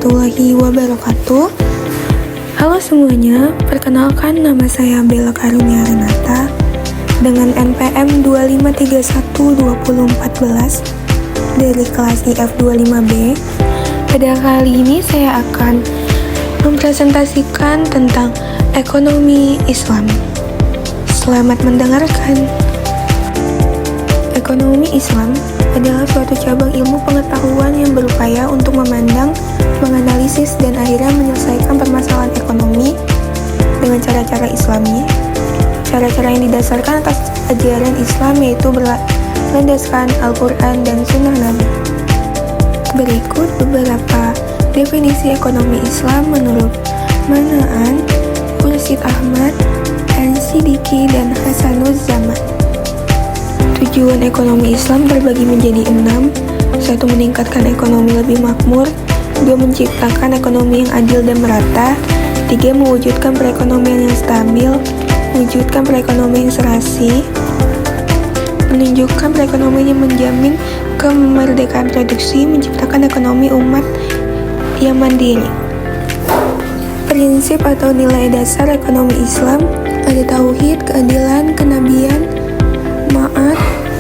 warahmatullahi wabarakatuh. Halo semuanya, perkenalkan nama saya Bella Karunia Renata dengan NPM 25312014 dari kelas IF25B. Pada kali ini saya akan mempresentasikan tentang ekonomi Islam. Selamat mendengarkan. Ekonomi Islam adalah suatu cabang ilmu pengetahuan yang berupaya untuk memandang, menganalisis, dan akhirnya menyelesaikan permasalahan ekonomi dengan cara-cara Islami. Cara-cara yang didasarkan atas ajaran Islam yaitu berlandaskan Al-Quran dan Sunnah Nabi. Berikut beberapa definisi ekonomi Islam menurut Manaan, Khursyid Ahmad, An-Siddiqi, dan Hasanuz Zaman. Tujuan ekonomi Islam terbagi menjadi 6. 1. Meningkatkan ekonomi lebih makmur. 2. Menciptakan ekonomi yang adil dan merata. 3. Mewujudkan perekonomian yang stabil. Mewujudkan perekonomian yang serasi. Menunjukkan perekonomian yang menjamin kemerdekaan produksi. Menciptakan ekonomi umat yang mandiri. Prinsip atau nilai dasar ekonomi Islam ada tauhid, keadilan, kenabian, ma'at,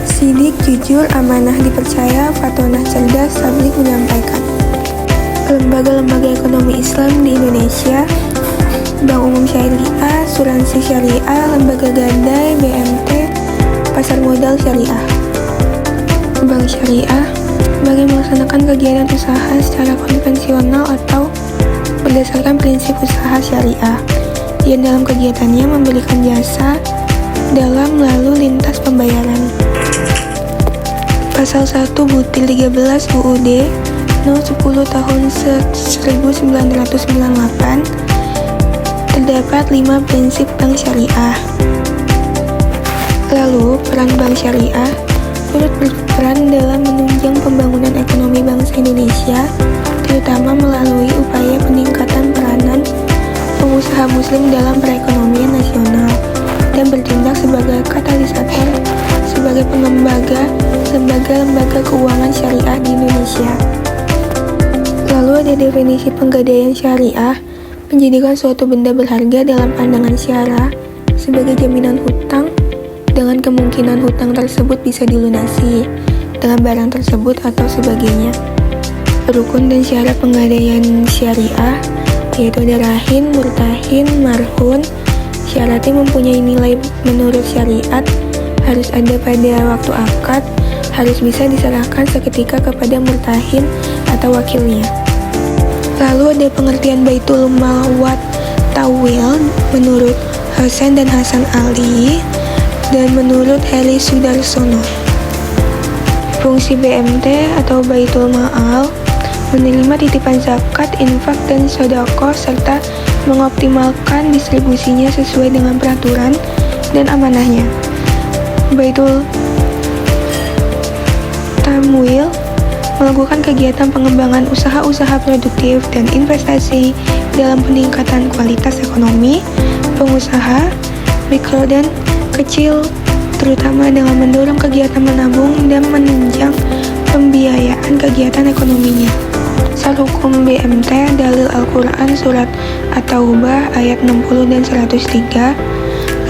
sidik, jujur, amanah, dipercaya, fatonah, cerdas, tabligh, menyampaikan. Lembaga-lembaga ekonomi Islam di Indonesia: Bank Umum Syariah, Asuransi Syariah, Lembaga Gadai, BMT, Pasar Modal Syariah. Bank Syariah sebagai melaksanakan kegiatan usaha secara konvensional atau berdasarkan prinsip usaha syariah, yang dalam kegiatannya memberikan jasa dalam lalu lintas pembayaran. Pasal 1 Butir 13 UUD No. 10 tahun 1998 terdapat 5 prinsip bank syariah. Lalu, peran bank syariah turut berperan dalam menunjang pembangunan ekonomi bangsa Indonesia, terutama melalui upaya peningkatan peranan pengusaha muslim dalam perekonomian nasional dan bertindak sebagai katalisator sebagai pengembaga lembaga-lembaga keuangan syariah di Indonesia. Lalu ada definisi penggadaian syariah: menjadikan suatu benda berharga dalam pandangan syara sebagai jaminan hutang dengan kemungkinan hutang tersebut bisa dilunasi dengan barang tersebut atau sebagainya. Rukun dan syarat penggadaian syariah yaitu ada rahin, murtahin, marhun. Syaratnya mempunyai nilai menurut syariat, harus ada pada waktu akad, harus bisa diserahkan seketika kepada murtahin atau wakilnya. Lalu ada pengertian Baitul Mal wa Tawil menurut Hasan dan Hasan Ali dan menurut Heri Sudarsono. Fungsi BMT atau Baitul Maal menerima titipan zakat, infak, dan sedekah serta mengoptimalkan distribusinya sesuai dengan peraturan dan amanahnya. Baitul Tamwil melakukan kegiatan pengembangan usaha-usaha produktif dan investasi dalam peningkatan kualitas ekonomi pengusaha mikro dan kecil, terutama dengan mendorong kegiatan menabung dan menunjang pembiayaan kegiatan ekonominya. Asal hukum BMT, dalil Al-Quran Surat At-Taubah ayat 60 dan 103.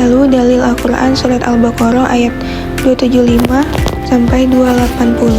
Lalu dalil Al-Quran Surat Al-Baqarah ayat 275 sampai 280.